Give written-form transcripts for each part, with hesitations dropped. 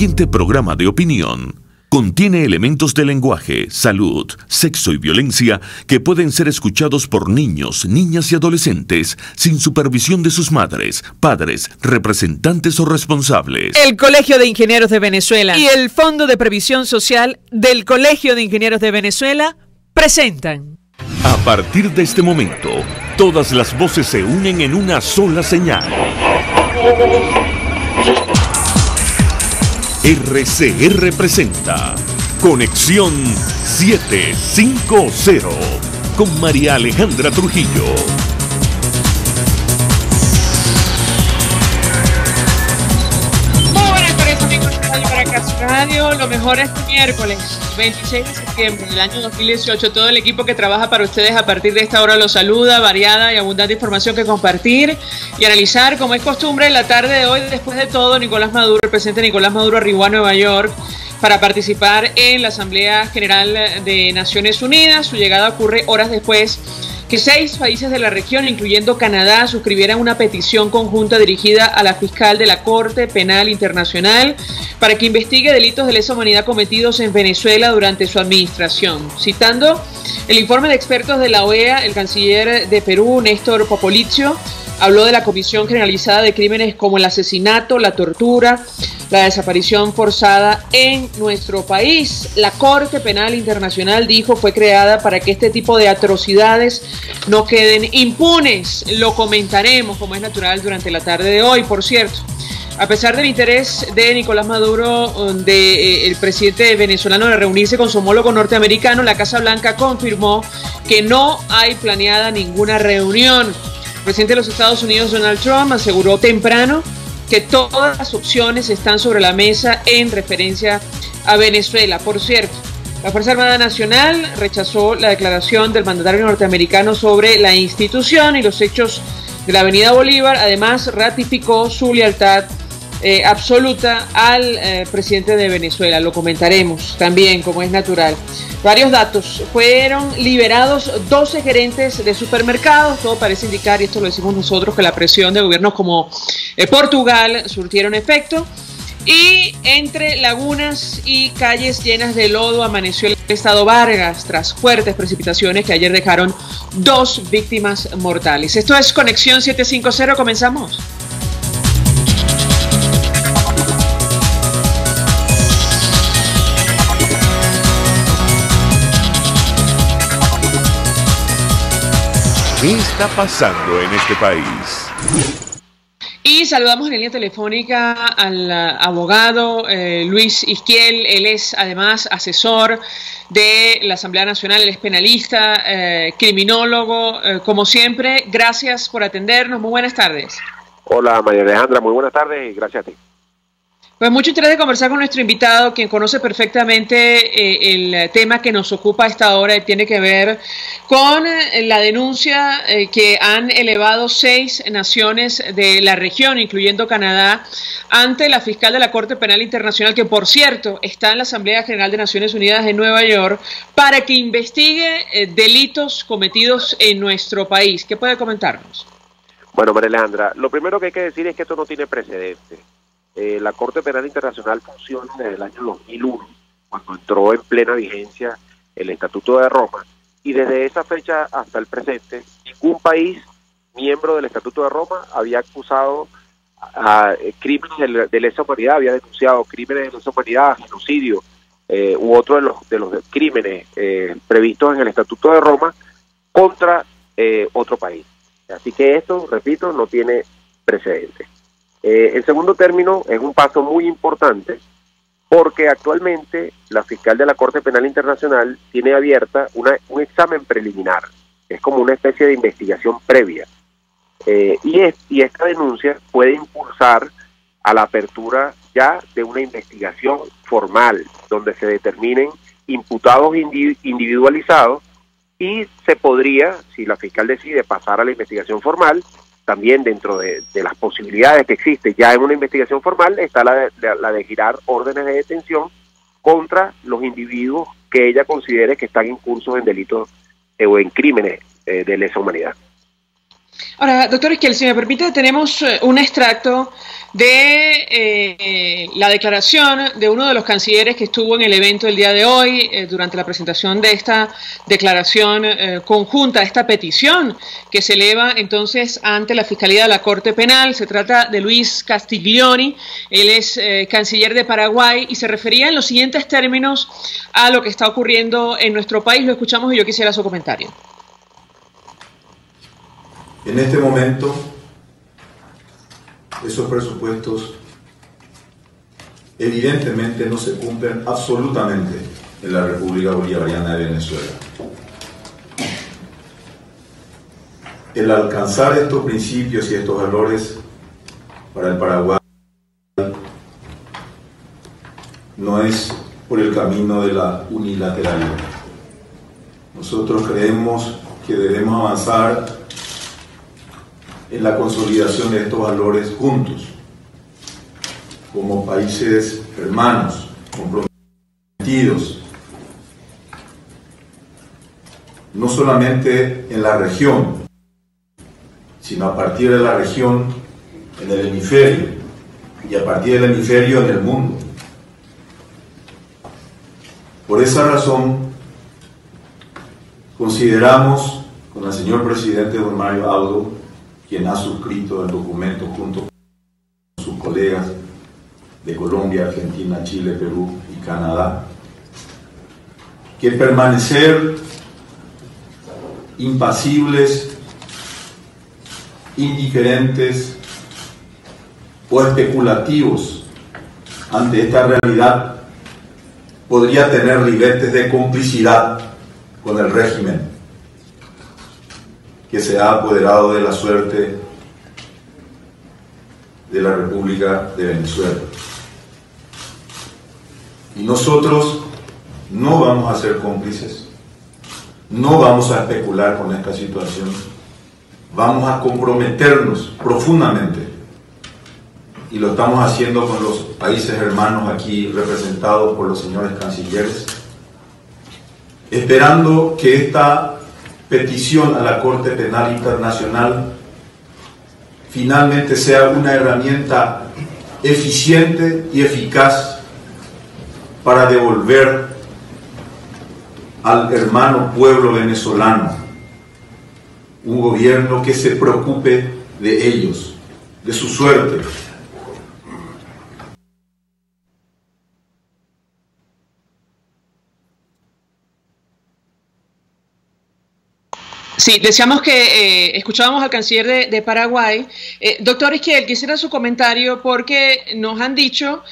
siguiente programa de opinión contiene elementos de lenguaje, salud, sexo y violencia que pueden ser escuchados por niños, niñas y adolescentes sin supervisión de sus madres, padres, representantes o responsables. El Colegio de Ingenieros de Venezuela y el Fondo de Previsión Social del Colegio de Ingenieros de Venezuela presentan. A partir de este momento, todas las voces se unen en una sola señal. RCR presenta Conexión 750 con María Alejandra Trujillo. Muy buenas tardes, amigos de Radio Caracas Radio. Lo mejor es este miércoles 26 de septiembre del año 2018. Todo el equipo que trabaja para ustedes a partir de esta hora los saluda. Variada y abundante información que compartir y analizar, como es costumbre, en la tarde de hoy. Después de todo, Nicolás Maduro, el presidente Nicolás Maduro, arribó a Nueva York para participar en la Asamblea General de Naciones Unidas. Su llegada ocurre horas después que 6 países de la región, incluyendo Canadá, suscribieran una petición conjunta dirigida a la fiscal de la Corte Penal Internacional para que investigue delitos de lesa humanidad cometidos en Venezuela durante su administración. Citando el informe de expertos de la OEA, el canciller de Perú, Néstor Popolizio, habló de la Comisión Generalizada de Crímenes como el asesinato, la tortura, la desaparición forzada en nuestro país. La Corte Penal Internacional, dijo, fue creada para que este tipo de atrocidades no queden impunes. Lo comentaremos, como es natural, durante la tarde de hoy. Por cierto, a pesar del interés de Nicolás Maduro, el presidente venezolano, de reunirse con su homólogo norteamericano, la Casa Blanca confirmó que no hay planeada ninguna reunión. El presidente de los Estados Unidos, Donald Trump, aseguró temprano que todas las opciones están sobre la mesa en referencia a Venezuela. Por cierto, la Fuerza Armada Nacional rechazó la declaración del mandatario norteamericano sobre la institución y los hechos de la Avenida Bolívar. Además, ratificó su lealtad absoluta al presidente de Venezuela. Lo comentaremos también, como es natural. Varios datos. Fueron liberados 12 gerentes de supermercados. Todo parece indicar, y esto lo decimos nosotros, que la presión de gobiernos como Portugal surtieron efecto. Y entre lagunas y calles llenas de lodo amaneció el estado Vargas tras fuertes precipitaciones que ayer dejaron 2 víctimas mortales. Esto es Conexión 750. Comenzamos. ¿Qué está pasando en este país? Y saludamos en línea telefónica al abogado Luis Izquiel. Él es además asesor de la Asamblea Nacional, él es penalista, criminólogo, como siempre. Gracias por atendernos, muy buenas tardes. Hola María Alejandra, muy buenas tardes y gracias a ti. Pues mucho interés de conversar con nuestro invitado, quien conoce perfectamente el tema que nos ocupa a esta hora, y tiene que ver con la denuncia que han elevado 6 naciones de la región, incluyendo Canadá, ante la fiscal de la Corte Penal Internacional, que por cierto está en la Asamblea General de Naciones Unidas en Nueva York, para que investigue delitos cometidos en nuestro país. ¿Qué puede comentarnos? Bueno, María Alejandra, lo primero que hay que decir es que esto no tiene precedente. La Corte Penal Internacional funciona desde el año 2001, cuando entró en plena vigencia el Estatuto de Roma, y desde esa fecha hasta el presente, ningún país miembro del Estatuto de Roma había acusado a crímenes de lesa humanidad, había denunciado crímenes de lesa humanidad, genocidio u otro de los crímenes previstos en el Estatuto de Roma contra otro país. Así que esto, repito, no tiene precedente. En segundo término, es un paso muy importante porque actualmente la fiscal de la Corte Penal Internacional tiene abierta un examen preliminar, es como una especie de investigación previa, y esta denuncia puede impulsar a la apertura ya de una investigación formal, donde se determinen imputados individualizados, y se podría, si la fiscal decide pasar a la investigación formal, también dentro de las posibilidades que existe ya en una investigación formal está la de girar órdenes de detención contra los individuos que ella considere que están incursos en delitos o en crímenes de lesa humanidad. Ahora, doctor Esquiel, si me permite, tenemos un extracto de la declaración de uno de los cancilleres que estuvo en el evento el día de hoy, durante la presentación de esta declaración conjunta, esta petición que se eleva entonces ante la Fiscalía de la Corte Penal. Se trata de Luis Castiglioni, él es canciller de Paraguay y se refería en los siguientes términos a lo que está ocurriendo en nuestro país. Lo escuchamos y yo quisiera su comentario. En este momento, esos presupuestos evidentemente no se cumplen absolutamente en la República Bolivariana de Venezuela. El alcanzar estos principios y estos valores para el Paraguay no es por el camino de la unilateralidad. Nosotros creemos que debemos avanzar en la consolidación de estos valores juntos, como países hermanos, comprometidos, no solamente en la región, sino a partir de la región en el hemisferio, y a partir del hemisferio en el mundo. Por esa razón, consideramos con el señor presidente don Mario Abdo, quien ha suscrito el documento junto con sus colegas de Colombia, Argentina, Chile, Perú y Canadá, que permanecer impasibles, indiferentes o especulativos ante esta realidad podría tener ribetes de complicidad con el régimen que se ha apoderado de la suerte de la República de Venezuela. Y nosotros no vamos a ser cómplices, no vamos a especular con esta situación, vamos a comprometernos profundamente, y lo estamos haciendo con los países hermanos aquí representados por los señores cancilleres, esperando que esta petición a la Corte Penal Internacional finalmente sea una herramienta eficiente y eficaz para devolver al hermano pueblo venezolano un gobierno que se preocupe de ellos, de su suerte. Sí, decíamos que escuchábamos al canciller de Paraguay. Doctor Esquiel, quisiera su comentario porque nos han dicho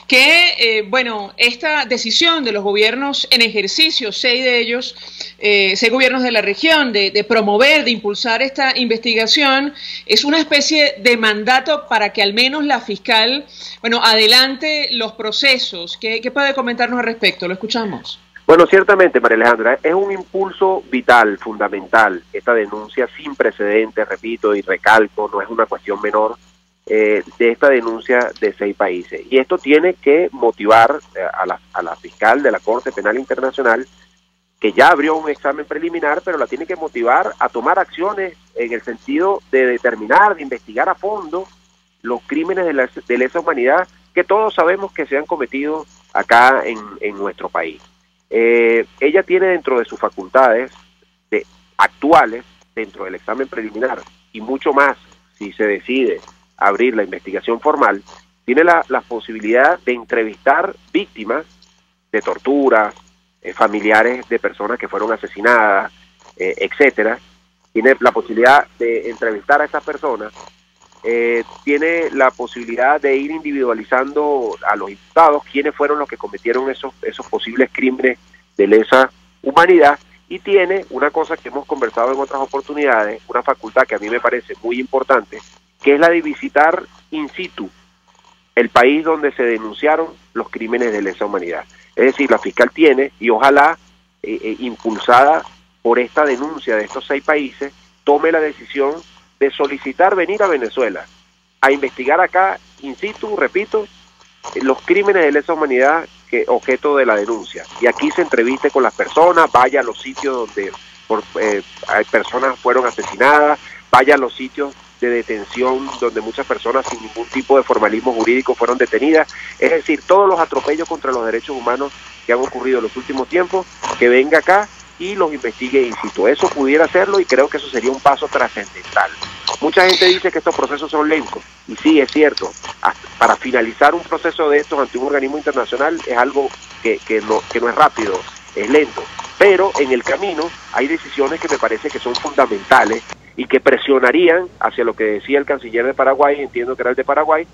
que, bueno, esta decisión de los gobiernos en ejercicio, 6 de ellos, 6 gobiernos de la región, de promover, de impulsar esta investigación, es una especie de mandato para que al menos la fiscal, bueno, adelante los procesos. ¿Qué puede comentarnos al respecto? Lo escuchamos. Bueno, ciertamente, María Alejandra, es un impulso vital, fundamental, esta denuncia sin precedentes, repito y recalco, no es una cuestión menor, de esta denuncia de 6 países. Y esto tiene que motivar a la fiscal de la Corte Penal Internacional, que ya abrió un examen preliminar, pero la tiene que motivar a tomar acciones en el sentido de determinar, de investigar a fondo los crímenes de lesa humanidad que todos sabemos que se han cometido acá en nuestro país. Ella tiene dentro de sus facultades actuales, dentro del examen preliminar, y mucho más si se decide abrir la investigación formal, tiene la posibilidad de entrevistar víctimas de torturas, familiares de personas que fueron asesinadas, etcétera. Tiene la posibilidad de entrevistar a esas personas, tiene la posibilidad de ir individualizando a los imputados quiénes fueron los que cometieron esos posibles crímenes de lesa humanidad, y tiene una cosa que hemos conversado en otras oportunidades, una facultad que a mí me parece muy importante, que es la de visitar in situ el país donde se denunciaron los crímenes de lesa humanidad. Es decir, la fiscal tiene, y ojalá impulsada por esta denuncia de estos 6 países, tome la decisión de solicitar venir a Venezuela a investigar acá in situ, repito, los crímenes de lesa humanidad que objeto de la denuncia, y aquí se entreviste con las personas, vaya a los sitios donde personas fueron asesinadas, vaya a los sitios de detención donde muchas personas sin ningún tipo de formalismo jurídico fueron detenidas. Es decir, todos los atropellos contra los derechos humanos que han ocurrido en los últimos tiempos, que venga acá y los investigue in situ. Eso pudiera hacerlo y creo que eso sería un paso trascendental. Mucha gente dice que estos procesos son lentos, y sí, es cierto. Para finalizar un proceso de estos ante un organismo internacional es algo que no es rápido, es lento. Pero en el camino hay decisiones que me parece que son fundamentales y que presionarían hacia lo que decía el canciller de Paraguay, entiendo que era el de Paraguay,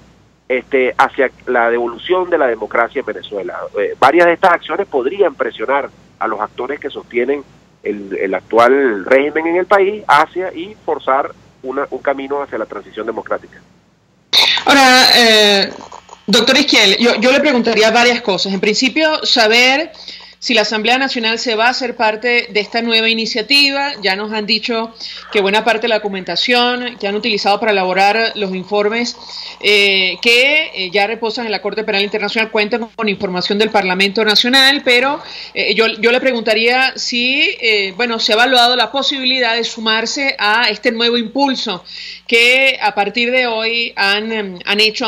hacia la devolución de la democracia en Venezuela. Varias de estas acciones podrían presionar a los actores que sostienen el actual régimen en el país hacia y forzar un camino hacia la transición democrática. Ahora, doctor Esquiel, yo le preguntaría varias cosas. En principio, saber si la Asamblea Nacional se va a hacer parte de esta nueva iniciativa. Ya nos han dicho que buena parte de la documentación que han utilizado para elaborar los informes que ya reposan en la Corte Penal Internacional cuentan con información del Parlamento Nacional, pero yo le preguntaría si se ha evaluado la posibilidad de sumarse a este nuevo impulso que a partir de hoy han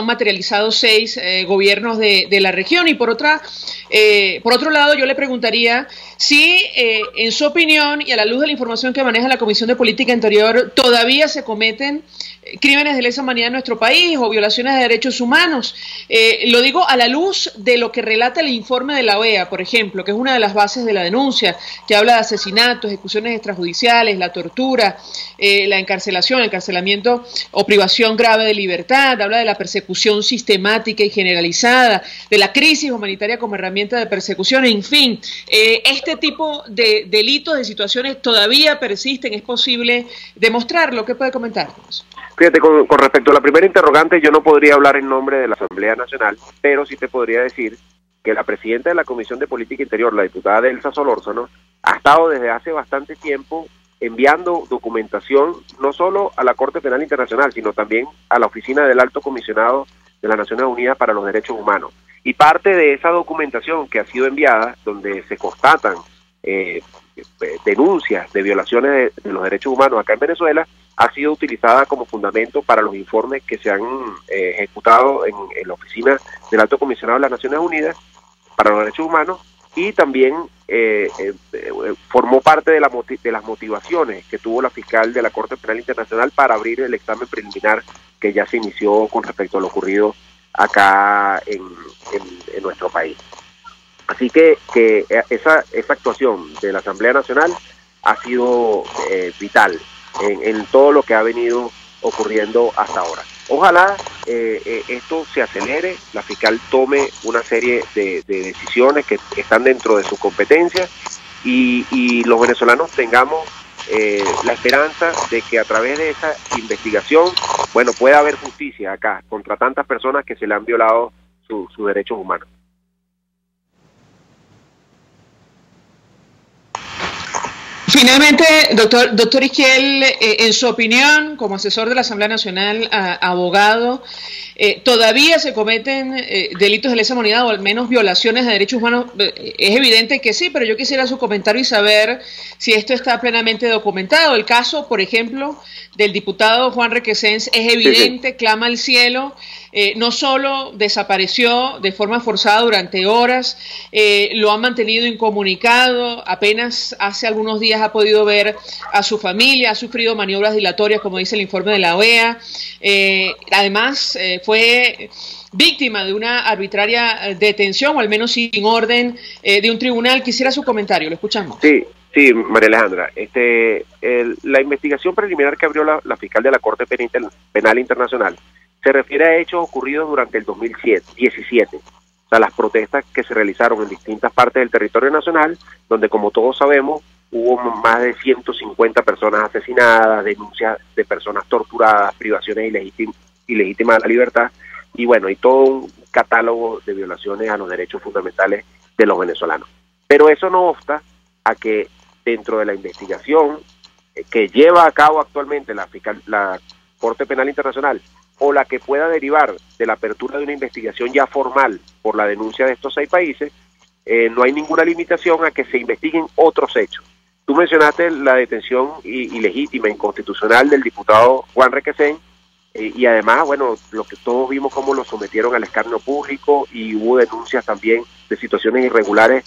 materializado 6 gobiernos de la región. Y por otro lado, yo le preguntaría si, en su opinión y a la luz de la información que maneja la Comisión de Política Interior, todavía se cometen crímenes de lesa humanidad en nuestro país o violaciones de derechos humanos. Lo digo a la luz de lo que relata el informe de la OEA, por ejemplo, que es una de las bases de la denuncia, que habla de asesinatos, ejecuciones extrajudiciales, la tortura, la encarcelación, el encarcelamiento o privación grave de libertad, habla de la persecución sistemática y generalizada, de la crisis humanitaria como herramienta de persecución, en fin, este tipo de delitos, de situaciones todavía persisten. ¿Es posible demostrarlo? ¿Qué puede comentarnos? Fíjate, con respecto a la primera interrogante, yo no podría hablar en nombre de la Asamblea Nacional, pero sí te podría decir que la presidenta de la Comisión de Política Interior, la diputada Delsa Solórzano, ha estado desde hace bastante tiempo enviando documentación no solo a la Corte Penal Internacional, sino también a la Oficina del Alto Comisionado de las Naciones Unidas para los Derechos Humanos. Y parte de esa documentación que ha sido enviada, donde se constatan denuncias de violaciones de los derechos humanos acá en Venezuela, ha sido utilizada como fundamento para los informes que se han ejecutado en la Oficina del Alto Comisionado de las Naciones Unidas para los Derechos Humanos, y también formó parte de las motivaciones que tuvo la fiscal de la Corte Penal Internacional para abrir el examen preliminar que ya se inició con respecto a lo ocurrido acá en nuestro país. Así que esa actuación de la Asamblea Nacional ha sido vital en todo lo que ha venido ocurriendo hasta ahora. Ojalá esto se acelere, la fiscal tome una serie de decisiones que están dentro de su competencia y los venezolanos tengamos la esperanza de que a través de esa investigación, pueda haber justicia acá contra tantas personas que se le han violado sus derechos humanos. Finalmente, doctor Esquiel, en su opinión, como asesor de la Asamblea Nacional, abogado, ¿todavía se cometen delitos de lesa humanidad o al menos violaciones de derechos humanos? Es evidente que sí, pero yo quisiera su comentario y saber si esto está plenamente documentado. El caso, por ejemplo, del diputado Juan Requesens es evidente, sí. Clama al cielo. No solo desapareció de forma forzada durante horas, lo han mantenido incomunicado, apenas hace algunos días ha podido ver a su familia, ha sufrido maniobras dilatorias, como dice el informe de la OEA, además fue víctima de una arbitraria detención, o al menos sin orden de un tribunal. Quisiera su comentario, lo escuchamos. Sí, María Alejandra, la investigación preliminar que abrió la fiscal de la Corte Penal Internacional se refiere a hechos ocurridos durante el 2017, o sea, las protestas que se realizaron en distintas partes del territorio nacional, donde, como todos sabemos, hubo más de 150 personas asesinadas, denuncias de personas torturadas, privaciones ilegítimas de la libertad, y todo un catálogo de violaciones a los derechos fundamentales de los venezolanos. Pero eso no obsta a que dentro de la investigación que lleva a cabo actualmente la Corte Penal Internacional, o la que pueda derivar de la apertura de una investigación ya formal por la denuncia de estos 6 países, no hay ninguna limitación a que se investiguen otros hechos. Tú mencionaste la detención ilegítima, inconstitucional del diputado Juan Requesén, y además, bueno, lo que todos vimos cómo lo sometieron al escarnio público, y hubo denuncias también de situaciones irregulares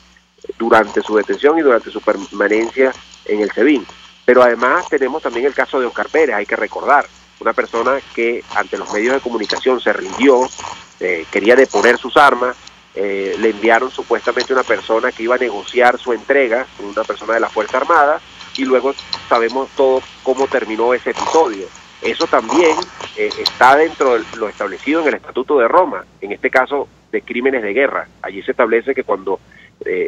durante su detención y durante su permanencia en el SEBIN. Pero además tenemos también el caso de Oscar Pérez, hay que recordar, una persona que ante los medios de comunicación se rindió, quería deponer sus armas, le enviaron supuestamente una persona que iba a negociar su entrega, una persona de la Fuerza Armada, y luego sabemos todo cómo terminó ese episodio. Eso también está dentro de lo establecido en el Estatuto de Roma, en este caso de crímenes de guerra. Allí se establece que cuando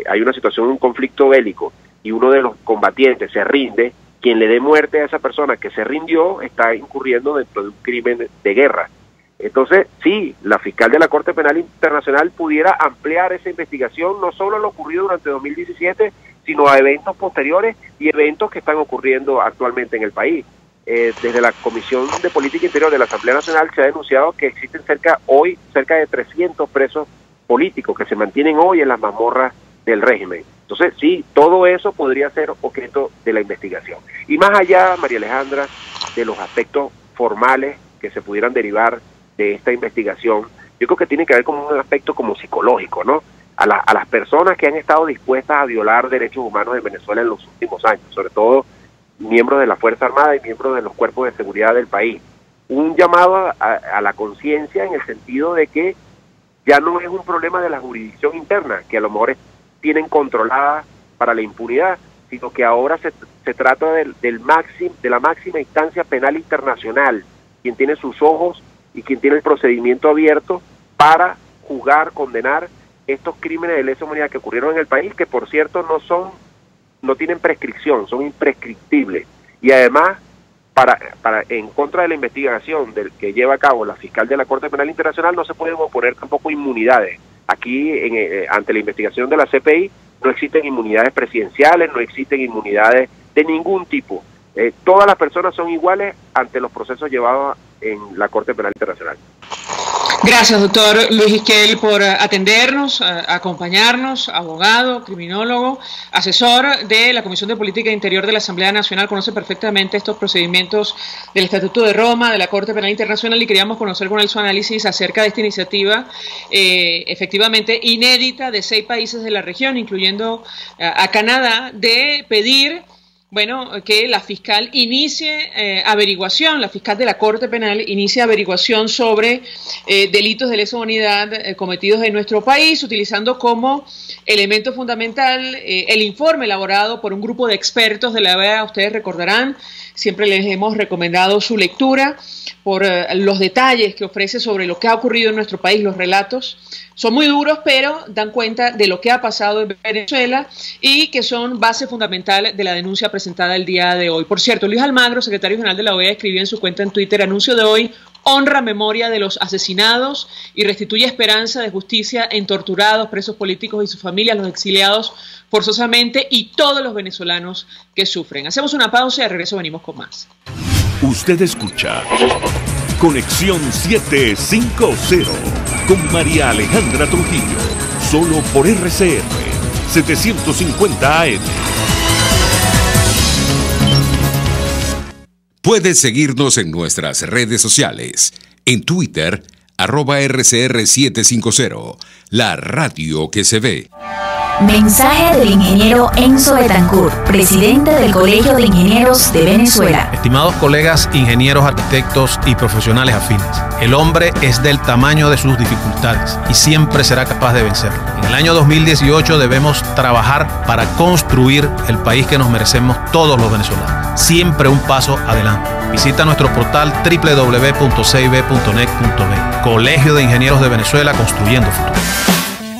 hay una situación, un conflicto bélico, y uno de los combatientes se rinde, quien le dé muerte a esa persona que se rindió está incurriendo dentro de un crimen de guerra. Entonces, sí, la fiscal de la Corte Penal Internacional pudiera ampliar esa investigación no solo a lo ocurrido durante 2017, sino a eventos posteriores y eventos que están ocurriendo actualmente en el país. Desde la Comisión de Política Interior de la Asamblea Nacional se ha denunciado que existen cerca de 300 presos políticos que se mantienen hoy en las mazmorras del régimen. Entonces, sí, todo eso podría ser objeto de la investigación. Y más allá, María Alejandra, de los aspectos formales que se pudieran derivar de esta investigación, yo creo que tiene que ver con un aspecto como psicológico, ¿no? A las personas que han estado dispuestas a violar derechos humanos en Venezuela en los últimos años, sobre todo miembros de la Fuerza Armada y miembros de los cuerpos de seguridad del país. Un llamado a la conciencia en el sentido de que ya no es un problema de la jurisdicción interna, que a lo mejor tienen controlada para la impunidad, sino que ahora se trata de la máxima instancia penal internacional, quien tiene sus ojos y quien tiene el procedimiento abierto para juzgar, condenar estos crímenes de lesa humanidad que ocurrieron en el país, que por cierto no tienen prescripción, son imprescriptibles. Y además, en contra de la investigación que lleva a cabo la fiscal de la Corte Penal Internacional, no se pueden oponer tampoco inmunidades. Aquí, ante la investigación de la CPI, no existen inmunidades presidenciales, no existen inmunidades de ningún tipo. Todas las personas son iguales ante los procesos llevados en la Corte Penal Internacional. Gracias, doctor Luis Isquiel, por atendernos, acompañarnos, abogado, criminólogo, asesor de la Comisión de Política Interior de la Asamblea Nacional, conoce perfectamente estos procedimientos del Estatuto de Roma, de la Corte Penal Internacional, y queríamos conocer con él su análisis acerca de esta iniciativa efectivamente inédita de 6 países de la región, incluyendo a Canadá, de pedir que la fiscal inicie averiguación, la fiscal de la Corte Penal inicie averiguación sobre delitos de lesa humanidad cometidos en nuestro país, utilizando como elemento fundamental el informe elaborado por un grupo de expertos de la OEA. Ustedes recordarán, siempre les hemos recomendado su lectura por los detalles que ofrece sobre lo que ha ocurrido en nuestro país. Los relatos son muy duros, pero dan cuenta de lo que ha pasado en Venezuela y que son base fundamental de la denuncia presentada el día de hoy. Por cierto, Luis Almagro, secretario general de la OEA, escribió en su cuenta en Twitter: anuncio de hoy honra memoria de los asesinados y restituye esperanza de justicia en torturados, presos políticos y sus familias, los exiliados forzosamente y todos los venezolanos que sufren. Hacemos una pausa y de regreso venimos con más. Usted escucha Conexión 750 con María Alejandra Trujillo, solo por RCR 750 AM. Puedes seguirnos en nuestras redes sociales. En Twitter, @RCR750, la radio que se ve. Mensaje del ingeniero Enzo Betancourt, presidente del Colegio de Ingenieros de Venezuela. Estimados colegas, ingenieros, arquitectos y profesionales afines, el hombre es del tamaño de sus dificultades y siempre será capaz de vencerlo. En el año 2018 debemos trabajar para construir el país que nos merecemos todos los venezolanos. Siempre un paso adelante. Visita nuestro portal www.cib.net.be. Colegio de Ingenieros de Venezuela, construyendo futuro.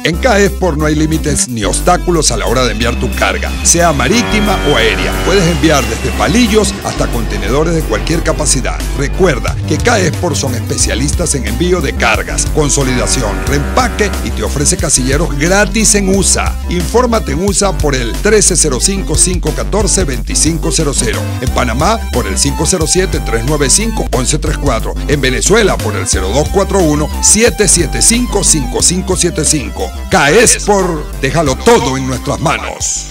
En CAESPOR no hay límites ni obstáculos a la hora de enviar tu carga, sea marítima o aérea. Puedes enviar desde palillos hasta contenedores de cualquier capacidad. Recuerda que CAESPOR son especialistas en envío de cargas, consolidación, reempaque y te ofrece casilleros gratis en USA. Infórmate en USA por el 1305-514-2500. En Panamá por el 507-395-1134. En Venezuela por el 0241-775-5575. CAESPOR, déjalo todo en nuestras manos.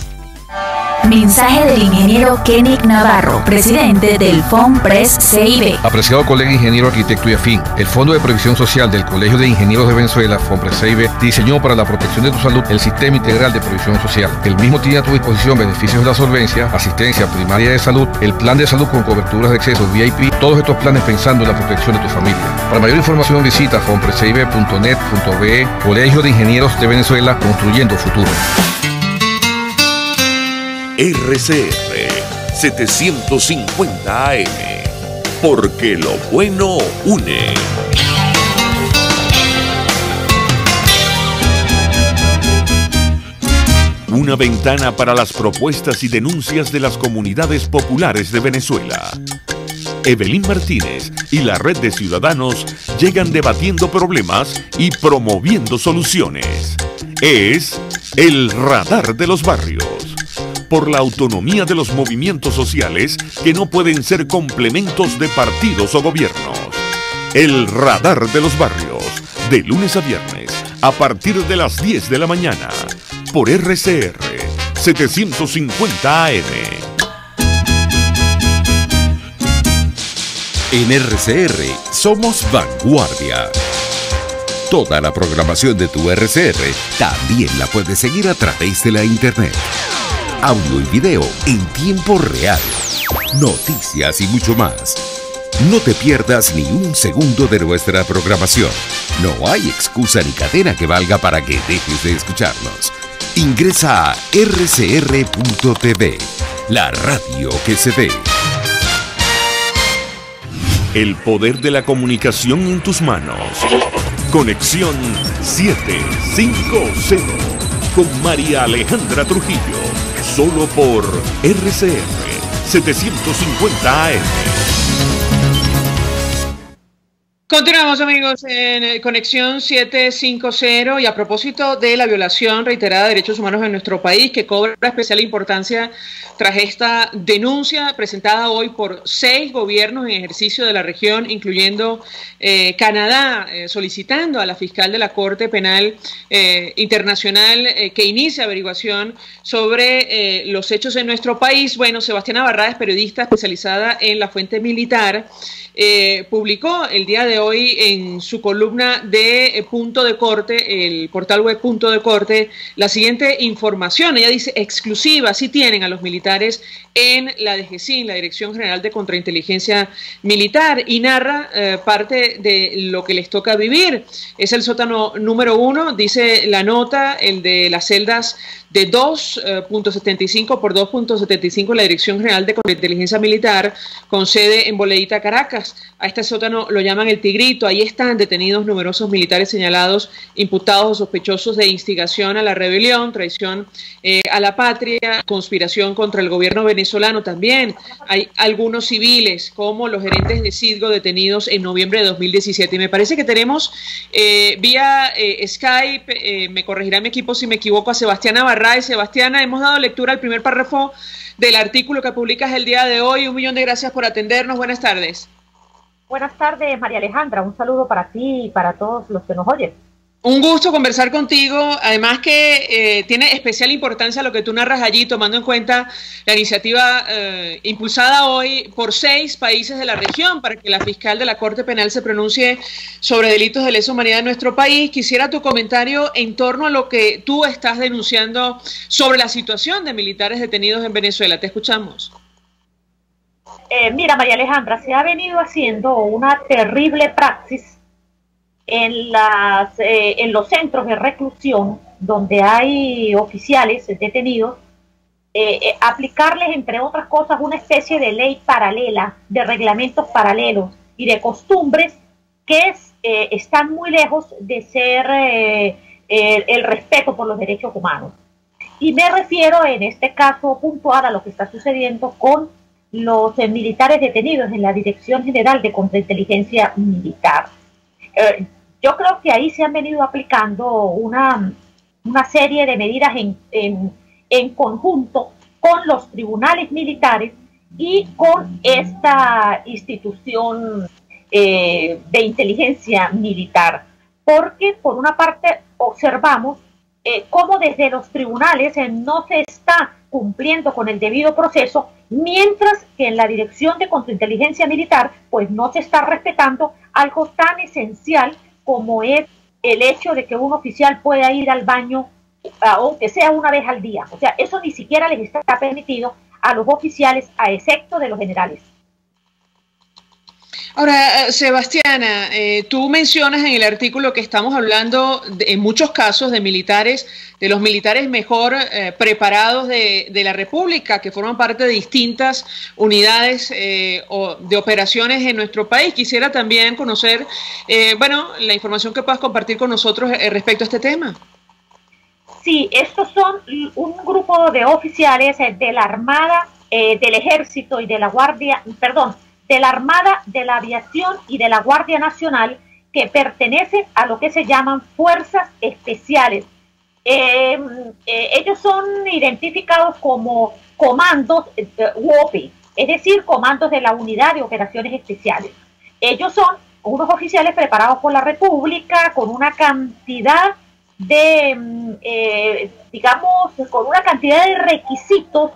Mensaje del ingeniero Kenick Navarro, presidente del FOMPRES CIB. Apreciado colega ingeniero, arquitecto y afín, el Fondo de Previsión Social del Colegio de Ingenieros de Venezuela, FOMPRES CIB, diseñó para la protección de tu salud el Sistema Integral de Previsión Social. El mismo tiene a tu disposición beneficios de la solvencia, asistencia primaria de salud, el plan de salud con coberturas de exceso VIP, todos estos planes pensando en la protección de tu familia. Para mayor información visita fomprescib.net.be. Colegio de Ingenieros de Venezuela, construyendo futuro. RCR 750 AM, porque lo bueno une. Una ventana para las propuestas y denuncias de las comunidades populares de Venezuela. Evelyn Martínez y la Red de Ciudadanos llegan debatiendo problemas y promoviendo soluciones. Es el Radar de los Barrios. Por la autonomía de los movimientos sociales que no pueden ser complementos de partidos o gobiernos. El Radar de los Barrios, de lunes a viernes, a partir de las 10 de la mañana, por RCR 750 AM. En RCR somos vanguardia. Toda la programación de tu RCR también la puedes seguir a través de la internet. Audio y video en tiempo real. Noticias y mucho más. No te pierdas ni un segundo de nuestra programación. No hay excusa ni cadena que valga para que dejes de escucharnos. Ingresa a rcr.tv, la radio que se ve. El poder de la comunicación en tus manos. Conexión 750 con María Alejandra Trujillo. Solo por RCR 750 AM. Continuamos, amigos, en Conexión 750, y a propósito de la violación reiterada de derechos humanos en nuestro país, que cobra especial importancia tras esta denuncia presentada hoy por 6 gobiernos en ejercicio de la región, incluyendo Canadá, solicitando a la fiscal de la Corte Penal Internacional que inicie averiguación sobre los hechos en nuestro país. Bueno, Sebastiana Barrada es periodista especializada en la fuente militar. Publicó el día de hoy en su columna de Punto de Corte, el portal web Punto de Corte, la siguiente información. Ella dice: exclusiva, sí tienen a los militares en la DGCIN, la Dirección General de Contrainteligencia Militar, y narra parte de lo que les toca vivir. Es el sótano número 1, dice la nota, el de las celdas de 2.75 por 2.75, la Dirección General de Contrainteligencia Militar, con sede en Boleíta, Caracas. A este sótano lo llaman el Tigrito. Ahí están detenidos numerosos militares señalados, imputados o sospechosos de instigación a la rebelión, traición a la patria, conspiración contra el gobierno venezolano. También hay algunos civiles, como los gerentes de Citgo, detenidos en noviembre de 2017. Y me parece que tenemos vía Skype, me corregirá mi equipo si me equivoco, a Sebastiana Barrada. Sebastiana, hemos dado lectura al primer párrafo del artículo que publicas el día de hoy. 1.000.000 de gracias por atendernos. Buenas tardes. Buenas tardes, María Alejandra. Un saludo para ti y para todos los que nos oyen. Un gusto conversar contigo, además que tiene especial importancia lo que tú narras allí, tomando en cuenta la iniciativa impulsada hoy por 6 países de la región para que la fiscal de la Corte Penal se pronuncie sobre delitos de lesa humanidad en nuestro país. Quisiera tu comentario en torno a lo que tú estás denunciando sobre la situación de militares detenidos en Venezuela. Te escuchamos. Mira, María Alejandra, se ha venido haciendo una terrible praxis en los centros de reclusión donde hay oficiales detenidos, aplicarles, entre otras cosas, una especie de ley paralela, de reglamentos paralelos y de costumbres que están muy lejos de ser el respeto por los derechos humanos. Y me refiero en este caso puntual a lo que está sucediendo con los militares detenidos en la Dirección General de Contrainteligencia Militar. Yo creo que ahí se han venido aplicando una serie de medidas en conjunto con los tribunales militares y con esta institución de inteligencia militar, porque por una parte observamos cómo desde los tribunales no se está cumpliendo con el debido proceso, mientras que en la Dirección de Contrainteligencia Militar pues no se está respetando algo tan esencial como es el hecho de que un oficial pueda ir al baño aunque sea una vez al día. O sea, eso ni siquiera les está permitido a los oficiales, a excepto de los generales. Ahora, Sebastiana, tú mencionas en el artículo que estamos hablando en muchos casos de militares, de los militares mejor preparados de la República, que forman parte de distintas unidades o de operaciones en nuestro país. Quisiera también conocer, la información que puedas compartir con nosotros respecto a este tema. Sí, estos son un grupo de oficiales de la Armada, del Ejército y de la Guardia, de la Armada, de la Aviación y de la Guardia Nacional, que pertenecen a lo que se llaman Fuerzas Especiales. Ellos son identificados como comandos UOPE, es decir, comandos de la Unidad de Operaciones Especiales. Ellos son unos oficiales preparados por la República con una cantidad de, con una cantidad de requisitos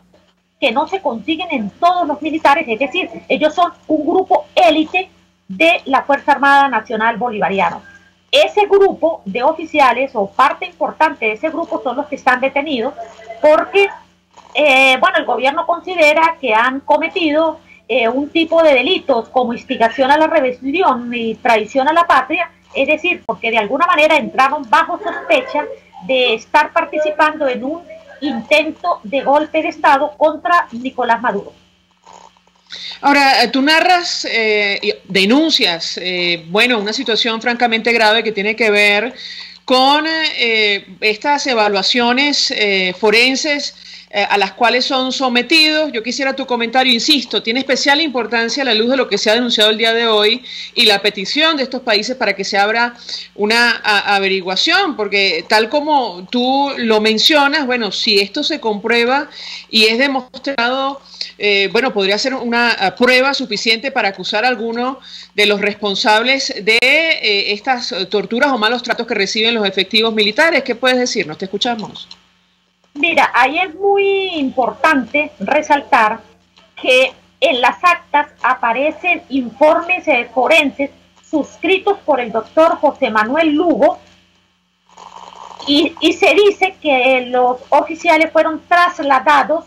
que no se consiguen en todos los militares, es decir, ellos son un grupo élite de la Fuerza Armada Nacional Bolivariana. Ese grupo de oficiales, o parte importante de ese grupo, son los que están detenidos porque, el gobierno considera que han cometido un tipo de delitos como instigación a la rebelión y traición a la patria, es decir, porque de alguna manera entraron bajo sospecha de estar participando en un intento de golpe de Estado contra Nicolás Maduro. Ahora, tú narras, denuncias, una situación francamente grave que tiene que ver con estas evaluaciones forenses a las cuales son sometidos. Yo quisiera tu comentario, insisto, tiene especial importancia a la luz de lo que se ha denunciado el día de hoy y la petición de estos países para que se abra una averiguación, porque tal como tú lo mencionas, si esto se comprueba y es demostrado, podría ser una prueba suficiente para acusar a alguno de los responsables de estas torturas o malos tratos que reciben los efectivos militares. ¿Qué puedes decirnos? Te escuchamos. Mira, ahí es muy importante resaltar que en las actas aparecen informes forenses suscritos por el doctor José Manuel Lugo y se dice que los oficiales fueron trasladados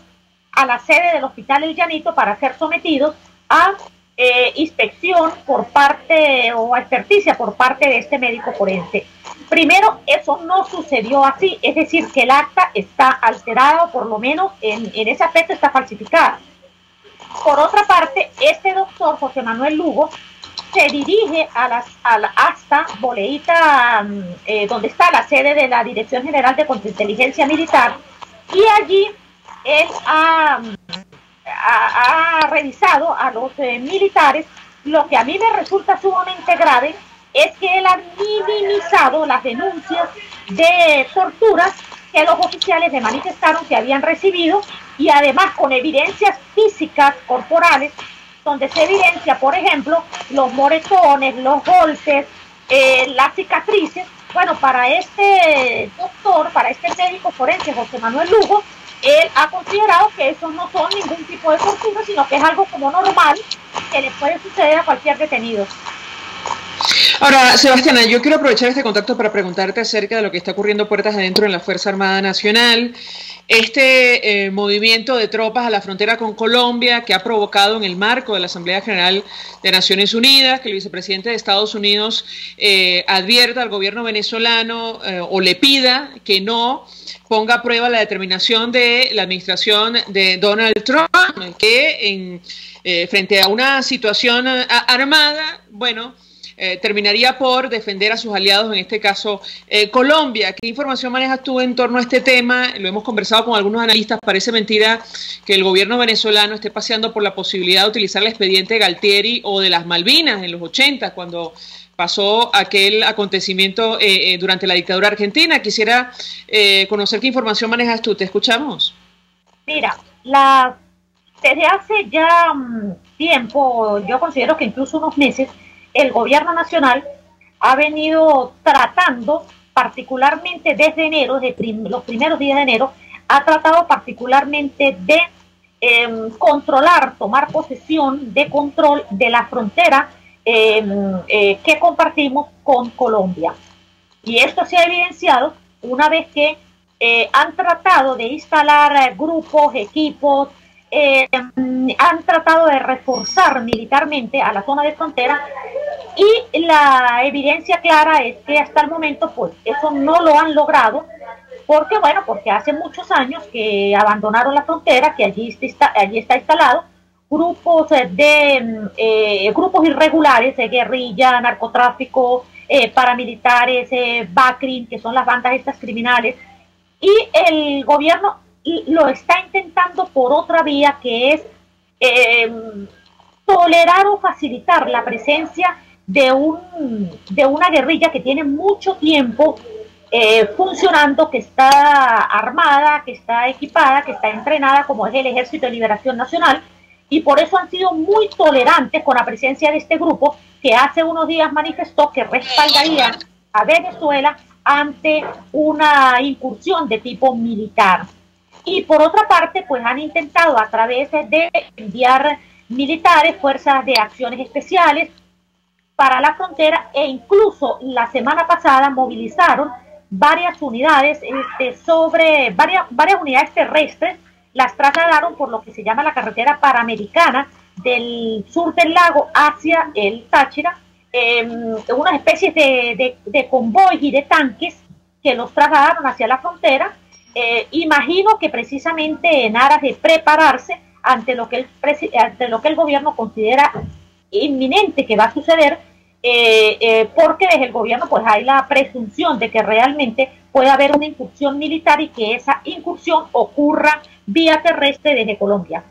a la sede del Hospital El Llanito para ser sometidos a inspección por parte o a experticia por parte de este médico forense. Primero, eso no sucedió así, es decir, que el acta está alterada o por lo menos en ese aspecto está falsificada. Por otra parte, este doctor José Manuel Lugo se dirige hasta Boleíta, donde está la sede de la Dirección General de Contrainteligencia Militar, y allí él ha revisado a los militares. Lo que a mí me resulta sumamente grave es que él ha minimizado las denuncias de torturas que los oficiales le manifestaron que habían recibido, y además con evidencias físicas corporales donde se evidencia, por ejemplo, los moretones, los golpes, las cicatrices. Bueno, para este doctor, para este médico forense José Manuel Lugo, él ha considerado que eso no son ningún tipo de tortura, sino que es algo como normal que le puede suceder a cualquier detenido. Ahora, Sebastiana, yo quiero aprovechar este contacto para preguntarte acerca de lo que está ocurriendo puertas adentro en la Fuerza Armada Nacional, este movimiento de tropas a la frontera con Colombia que ha provocado en el marco de la Asamblea General de Naciones Unidas que el vicepresidente de Estados Unidos advierta al gobierno venezolano o le pida que no ponga a prueba la determinación de la administración de Donald Trump, que frente a una situación armada, terminaría por defender a sus aliados, en este caso Colombia. ¿Qué información manejas tú en torno a este tema? Lo hemos conversado con algunos analistas. Parece mentira que el gobierno venezolano esté paseando por la posibilidad de utilizar el expediente Galtieri o de las Malvinas en los 80, cuando pasó aquel acontecimiento durante la dictadura argentina. Quisiera conocer qué información manejas tú. ¿Te escuchamos? Mira, desde hace ya tiempo, yo considero que incluso unos meses, el gobierno nacional ha venido tratando particularmente desde enero, los primeros días de enero, ha tratado particularmente de tomar posesión de control de la frontera que compartimos con Colombia. Y esto se ha evidenciado una vez que han tratado de instalar grupos, equipos, han tratado de reforzar militarmente a la zona de frontera, y la evidencia clara es que hasta el momento pues eso no lo han logrado, porque hace muchos años que abandonaron la frontera, que allí está instalado grupos grupos irregulares de guerrilla, narcotráfico, paramilitares, BACRIM, que son las bandas estas criminales, y el gobierno lo está intentando por otra vía, que es tolerar o facilitar la presencia de una guerrilla que tiene mucho tiempo funcionando, que está armada, que está equipada, que está entrenada, como es el Ejército de Liberación Nacional, y por eso han sido muy tolerantes con la presencia de este grupo, que hace unos días manifestó que respaldaría a Venezuela ante una incursión de tipo militar. Y por otra parte, pues han intentado a través de enviar militares, fuerzas de acciones especiales para la frontera, e incluso la semana pasada movilizaron varias unidades varias unidades terrestres, las trasladaron por lo que se llama la carretera panamericana del sur del lago hacia el Táchira, unas especies de convoy y de tanques que los trasladaron hacia la frontera. Imagino que precisamente en aras de prepararse ante lo que el gobierno considera inminente que va a suceder, porque desde el gobierno pues hay la presunción de que realmente puede haber una incursión militar, y que esa incursión ocurra vía terrestre desde Colombia.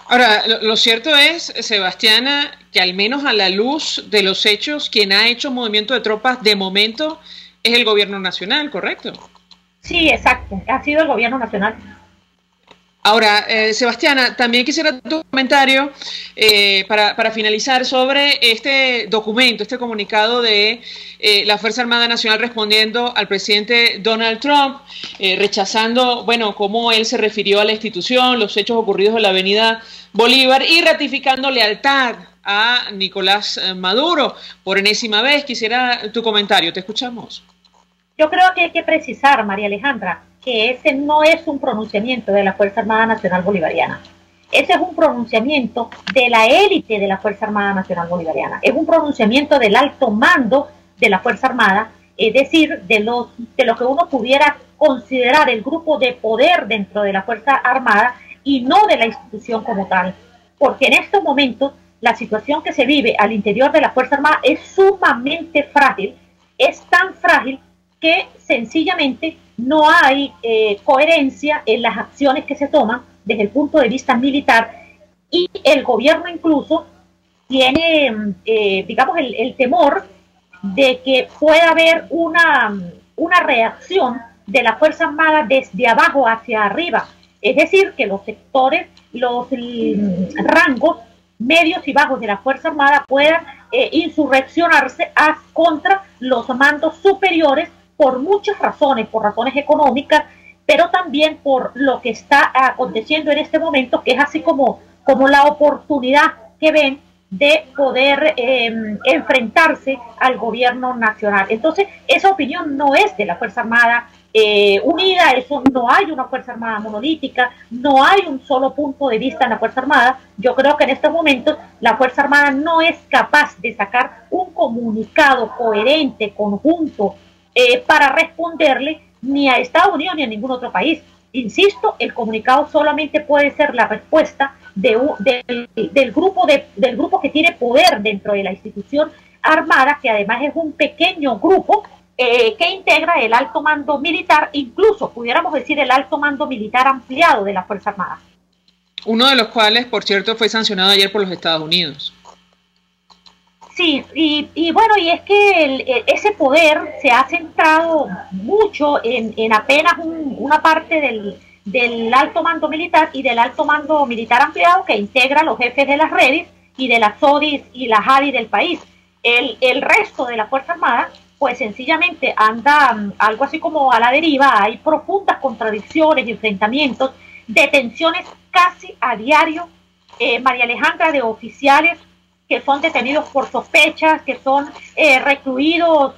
Ahora, lo cierto es, Sebastiana, que al menos a la luz de los hechos, quien ha hecho movimiento de tropas de momento es el gobierno nacional, ¿correcto? Sí, exacto, ha sido el gobierno nacional. Ahora, Sebastiana, también quisiera tu comentario para finalizar sobre este documento, este comunicado de la Fuerza Armada Nacional respondiendo al presidente Donald Trump, rechazando, cómo él se refirió a la institución, los hechos ocurridos en la Avenida Bolívar, y ratificando lealtad a Nicolás Maduro por enésima vez. Quisiera tu comentario, te escuchamos. Yo creo que hay que precisar, María Alejandra, que ese no es un pronunciamiento de la Fuerza Armada Nacional Bolivariana. Ese es un pronunciamiento de la élite de la Fuerza Armada Nacional Bolivariana. Es un pronunciamiento del alto mando de la Fuerza Armada, es decir, de lo que uno pudiera considerar el grupo de poder dentro de la Fuerza Armada, y no de la institución como tal. Porque en estos momentos la situación que se vive al interior de la Fuerza Armada es sumamente frágil, es tan frágil que sencillamente no hay coherencia en las acciones que se toman desde el punto de vista militar, y el gobierno incluso tiene, el temor de que pueda haber una reacción de la Fuerza Armada desde abajo hacia arriba, es decir, que los sectores, los rangos medios y bajos de la Fuerza Armada puedan insurreccionarse contra los mandos superiores, por muchas razones, por razones económicas, pero también por lo que está aconteciendo en este momento, que es así como la oportunidad que ven de poder enfrentarse al gobierno nacional. Entonces, esa opinión no es de la Fuerza Armada unida, eso no hay una Fuerza Armada monolítica, no hay un solo punto de vista en la Fuerza Armada. Yo creo que en estos momentos la Fuerza Armada no es capaz de sacar un comunicado coherente, conjunto, para responderle ni a Estados Unidos ni a ningún otro país. Insisto, el comunicado solamente puede ser la respuesta del grupo que tiene poder dentro de la institución armada, que además es un pequeño grupo que integra el alto mando militar, incluso pudiéramos decir el alto mando militar ampliado de la Fuerza Armada. Uno de los cuales, por cierto, fue sancionado ayer por los Estados Unidos. Sí, y es que ese poder se ha centrado mucho en apenas una parte del alto mando militar y del alto mando militar ampliado, que integra a los jefes de las redes y de las SODIs y las ADI del país. El resto de la Fuerza Armada pues sencillamente anda algo así como a la deriva. Hay profundas contradicciones y enfrentamientos, detenciones casi a diario, María Alejandra, de oficiales que son detenidos por sospechas, que son recluidos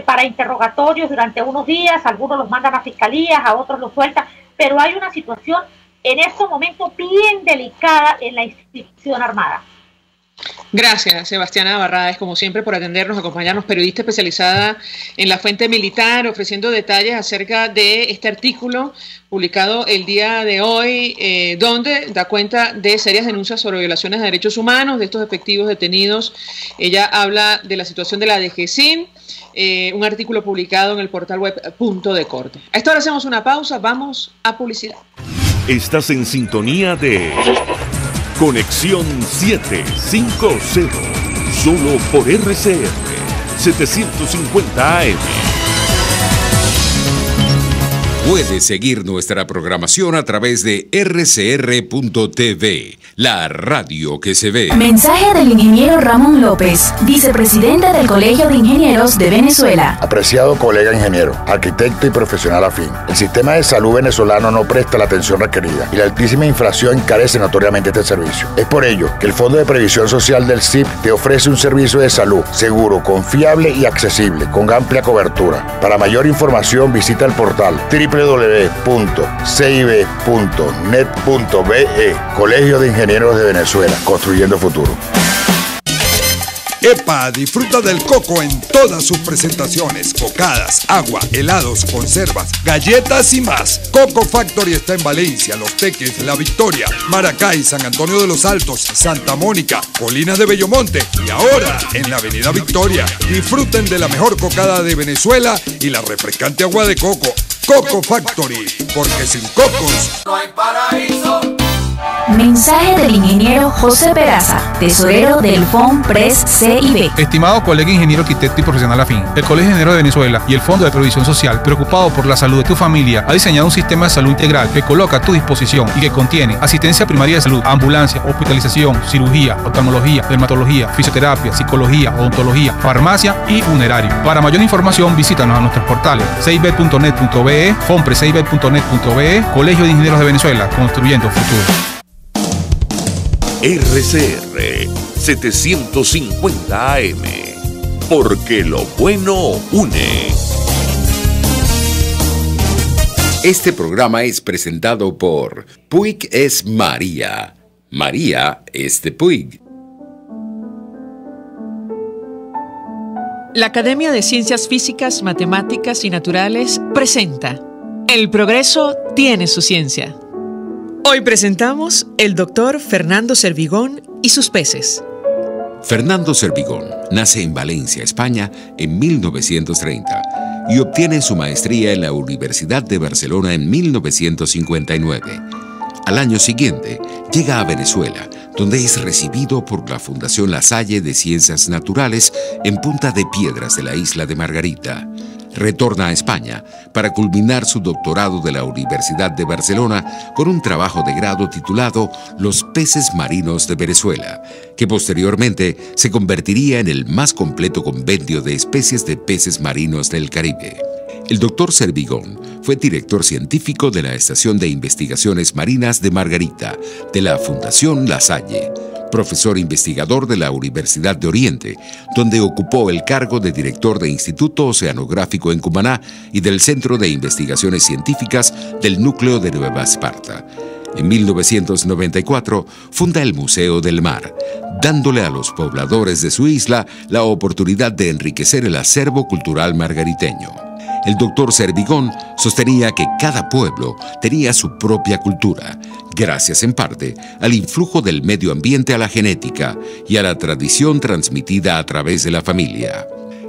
para interrogatorios durante unos días, algunos los mandan a fiscalías, a otros los sueltan, pero hay una situación en estos momentos bien delicada en la institución armada. Gracias, Sebastiana Barrades, como siempre, por atendernos, acompañarnos, periodista especializada en la fuente militar, ofreciendo detalles acerca de este artículo publicado el día de hoy, donde da cuenta de serias denuncias sobre violaciones de derechos humanos de estos efectivos detenidos. Ella habla de la situación de la DGCIN, un artículo publicado en el portal web Punto de Corte. A esta hora hacemos una pausa, vamos a publicidad. Estás en sintonía de Conexión 750, solo por RCR 750 AM. Puedes seguir nuestra programación a través de rcr.tv, la radio que se ve. Mensaje del ingeniero Ramón López, vicepresidente del Colegio de Ingenieros de Venezuela. Apreciado colega ingeniero, arquitecto y profesional afín, el sistema de salud venezolano no presta la atención requerida y la altísima inflación encarece notoriamente este servicio. Es por ello que el Fondo de Previsión Social del CIP te ofrece un servicio de salud seguro, confiable y accesible, con amplia cobertura. Para mayor información visita el portal www.cib.net.be, Colegio de Ingenieros de Venezuela, construyendo futuro. ¡Epa! Disfruta del coco en todas sus presentaciones: cocadas, agua, helados, conservas, galletas y más. Coco Factory está en Valencia, Los Teques, La Victoria, Maracay, San Antonio de los Altos, Santa Mónica, Colinas de Bellomonte y ahora en la Avenida Victoria. Disfruten de la mejor cocada de Venezuela y la refrescante agua de coco. Coco Factory, porque sin cocos no hay paraíso. Mensaje del ingeniero José Peraza, tesorero del FONPRES CIB. Estimado colega ingeniero, arquitecto y profesional afín, el Colegio de Ingenieros de Venezuela y el Fondo de Previsión Social, preocupado por la salud de tu familia, ha diseñado un sistema de salud integral que coloca a tu disposición y que contiene asistencia primaria de salud, ambulancia, hospitalización, cirugía, oftalmología, dermatología, fisioterapia, psicología, odontología, farmacia y funerario. Para mayor información, visítanos a nuestros portales cib.net.be, fonprescib.net.be, Colegio de Ingenieros de Venezuela, construyendo futuro. RCR 750 AM, porque lo bueno une. Este programa es presentado por Puig es María. María es de Puig. La Academia de Ciencias Físicas, Matemáticas y Naturales presenta El progreso tiene su ciencia. Hoy presentamos el doctor Fernando Servigón y sus peces. Fernando Servigón nace en Valencia, España, en 1930 y obtiene su maestría en la Universidad de Barcelona en 1959. Al año siguiente, llega a Venezuela, donde es recibido por la Fundación La Salle de Ciencias Naturales en Punta de Piedras de la isla de Margarita. Retorna a España para culminar su doctorado de la Universidad de Barcelona con un trabajo de grado titulado Los peces marinos de Venezuela, que posteriormente se convertiría en el más completo compendio de especies de peces marinos del Caribe. El doctor Servigón fue director científico de la Estación de Investigaciones Marinas de Margarita, de la Fundación La Salle, profesor investigador de la Universidad de Oriente, donde ocupó el cargo de director de Instituto Oceanográfico en Cumaná y del Centro de Investigaciones Científicas del Núcleo de Nueva Esparta. En 1994 funda el Museo del Mar, dándole a los pobladores de su isla la oportunidad de enriquecer el acervo cultural margariteño. El doctor Servigón sostenía que cada pueblo tenía su propia cultura, gracias en parte al influjo del medio ambiente a la genética y a la tradición transmitida a través de la familia.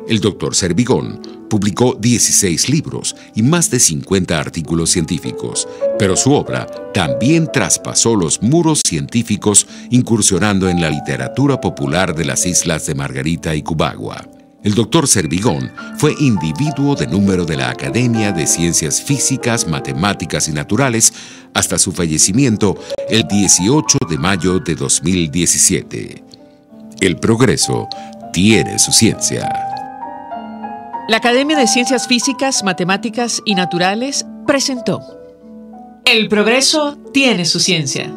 El doctor Servigón publicó 16 libros y más de 50 artículos científicos, pero su obra también traspasó los muros científicos, incursionando en la literatura popular de las islas de Margarita y Cubagua. El doctor Servigón fue individuo de número de la Academia de Ciencias Físicas, Matemáticas y Naturales hasta su fallecimiento el 18 de mayo de 2017. El progreso tiene su ciencia. La Academia de Ciencias Físicas, Matemáticas y Naturales presentó El progreso tiene su ciencia.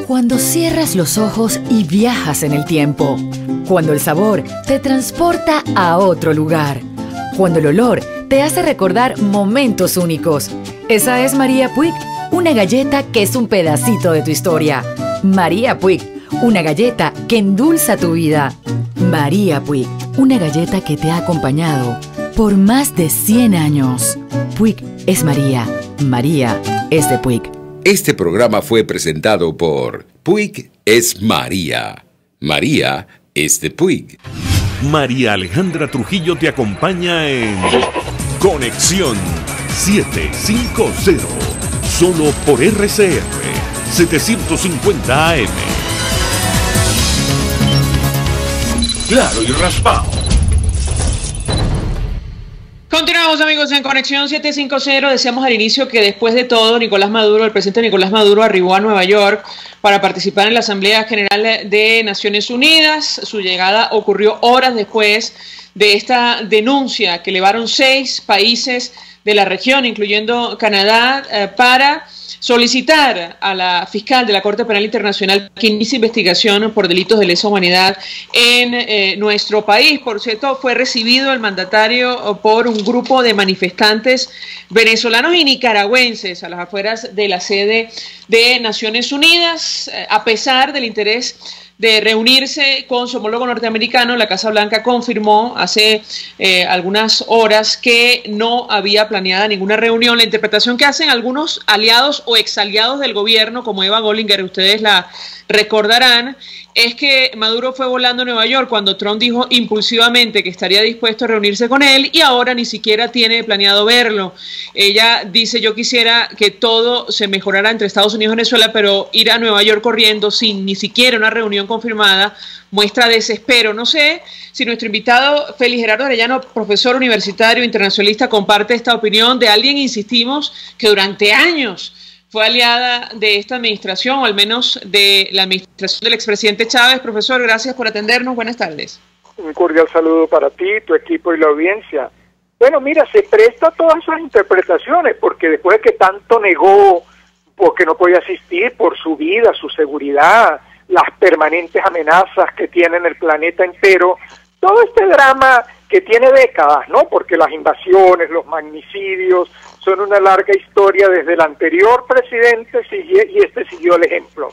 Cuando cierras los ojos y viajas en el tiempo. Cuando el sabor te transporta a otro lugar. Cuando el olor te hace recordar momentos únicos. Esa es María Puig, una galleta que es un pedacito de tu historia. María Puig, una galleta que endulza tu vida. María Puig, una galleta que te ha acompañado por más de 100 años. Puig es María. María es de Puig. Este programa fue presentado por Puig es María. María es de Puig. María Alejandra Trujillo te acompaña en Conexión 750, solo por RCR 750 AM. Claro y raspado. Continuamos, amigos, en Conexión 750. Decíamos al inicio que después de todo, el presidente Nicolás Maduro arribó a Nueva York para participar en la Asamblea General de Naciones Unidas. Su llegada ocurrió horas después de esta denuncia que elevaron 6 países de la región, incluyendo Canadá, para solicitar a la fiscal de la Corte Penal Internacional que inicie investigación por delitos de lesa humanidad en nuestro país. Por cierto, fue recibido el mandatario por un grupo de manifestantes venezolanos y nicaragüenses a las afueras de la sede de Naciones Unidas, a pesar del interés de reunirse con su homólogo norteamericano. La Casa Blanca confirmó hace algunas horas que no había planeada ninguna reunión. La interpretación que hacen algunos aliados o exaliados del gobierno, como Eva Gollinger, ustedes la recordarán, es que Maduro fue volando a Nueva York cuando Trump dijo impulsivamente que estaría dispuesto a reunirse con él y ahora ni siquiera tiene planeado verlo. Ella dice: yo quisiera que todo se mejorara entre Estados Unidos y Venezuela, pero ir a Nueva York corriendo sin ni siquiera una reunión confirmada muestra desespero. No sé si nuestro invitado Félix Gerardo Arellano, profesor universitario internacionalista, comparte esta opinión de alguien, insistimos, que durante años fue aliada de esta administración, o al menos de la administración del expresidente Chávez. Profesor, gracias por atendernos. Buenas tardes. Un cordial saludo para ti, tu equipo y la audiencia. Bueno, mira, se presta a todas esas interpretaciones, porque después de que tanto negó, porque no podía asistir por su vida, su seguridad, las permanentes amenazas que tiene en el planeta entero, todo este drama que tiene décadas, ¿no? Porque las invasiones, los magnicidios, son una larga historia desde el anterior presidente y este siguió el ejemplo.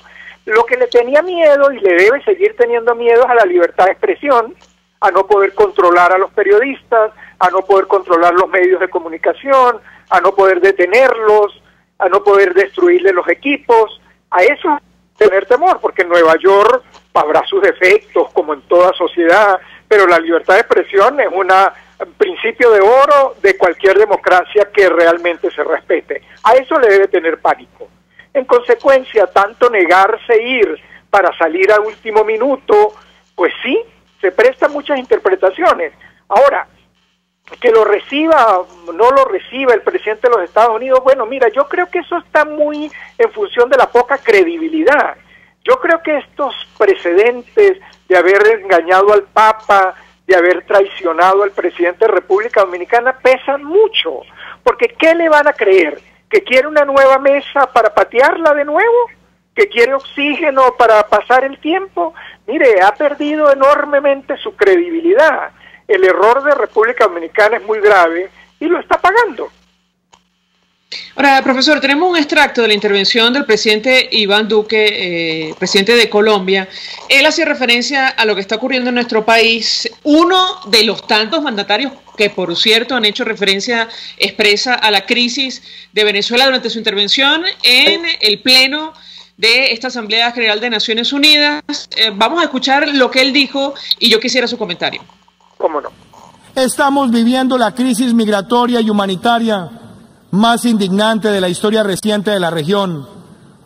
Lo que le tenía miedo y le debe seguir teniendo miedo es a la libertad de expresión, a no poder controlar a los periodistas, a no poder controlar los medios de comunicación, a no poder detenerlos, a no poder destruirle los equipos. A eso tener temor, porque en Nueva York habrá sus defectos, como en toda sociedad, pero la libertad de expresión es un principio de oro de cualquier democracia que realmente se respete. A eso le debe tener pánico. En consecuencia, tanto negarse ir para salir a último minuto, pues sí, se prestan muchas interpretaciones. Ahora, que lo reciba o no lo reciba el presidente de los Estados Unidos, bueno, mira, yo creo que eso está muy en función de la poca credibilidad. Yo creo que estos precedentes de haber engañado al Papa, de haber traicionado al presidente de República Dominicana pesan mucho, porque ¿qué le van a creer? ¿Que quiere una nueva mesa para patearla de nuevo? ¿Que quiere oxígeno para pasar el tiempo? Mire, ha perdido enormemente su credibilidad. El error de República Dominicana es muy grave y lo está pagando. Ahora, profesor, tenemos un extracto de la intervención del presidente Iván Duque, presidente de Colombia. Él hacía referencia a lo que está ocurriendo en nuestro país. Uno de los tantos mandatarios que, por cierto, han hecho referencia expresa a la crisis de Venezuela durante su intervención en el pleno de esta Asamblea General de Naciones Unidas. Vamos a escuchar lo que él dijo y yo quisiera su comentario. ¿Cómo no? Estamos viviendo la crisis migratoria y humanitaria más indignante de la historia reciente de la región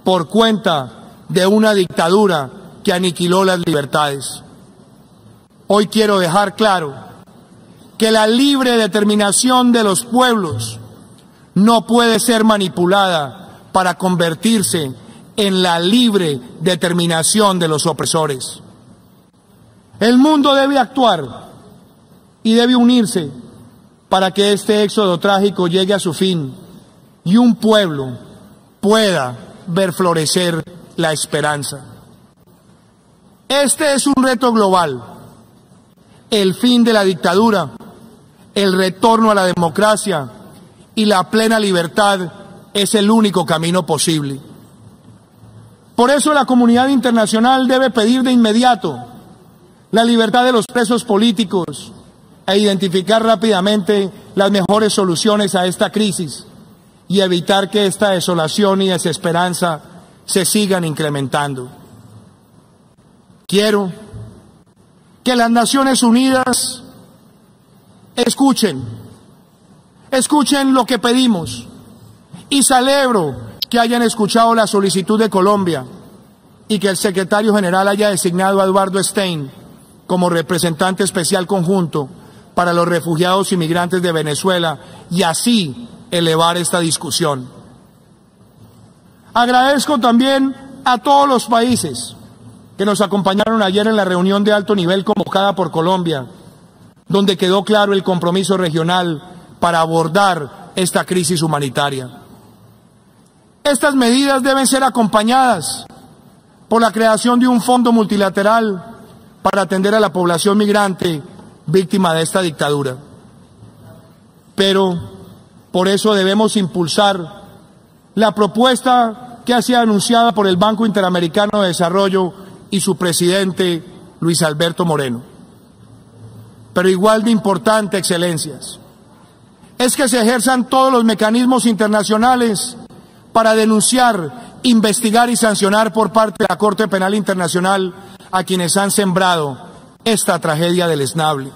por cuenta de una dictadura que aniquiló las libertades. Hoy quiero dejar claro que la libre determinación de los pueblos no puede ser manipulada para convertirse en la libre determinación de los opresores. El mundo debe actuar y debe unirse para que este éxodo trágico llegue a su fin y un pueblo pueda ver florecer la esperanza. Este es un reto global. El fin de la dictadura, el retorno a la democracia y la plena libertad es el único camino posible. Por eso la comunidad internacional debe pedir de inmediato la libertad de los presos políticos e identificar rápidamente las mejores soluciones a esta crisis y evitar que esta desolación y desesperanza se sigan incrementando. Quiero que las Naciones Unidas escuchen lo que pedimos y celebro que hayan escuchado la solicitud de Colombia y que el secretario general haya designado a Eduardo Stein como representante especial conjunto para los refugiados y migrantes de Venezuela y así elevar esta discusión. Agradezco también a todos los países que nos acompañaron ayer en la reunión de alto nivel convocada por Colombia, donde quedó claro el compromiso regional para abordar esta crisis humanitaria. Estas medidas deben ser acompañadas por la creación de un fondo multilateral para atender a la población migrante víctima de esta dictadura. Pero por eso debemos impulsar la propuesta que ha sido anunciada por el Banco Interamericano de Desarrollo y su presidente Luis Alberto Moreno. Pero igual de importante, excelencias, es que se ejerzan todos los mecanismos internacionales para denunciar, investigar y sancionar por parte de la Corte Penal Internacional a quienes han sembrado esta tragedia deleznable.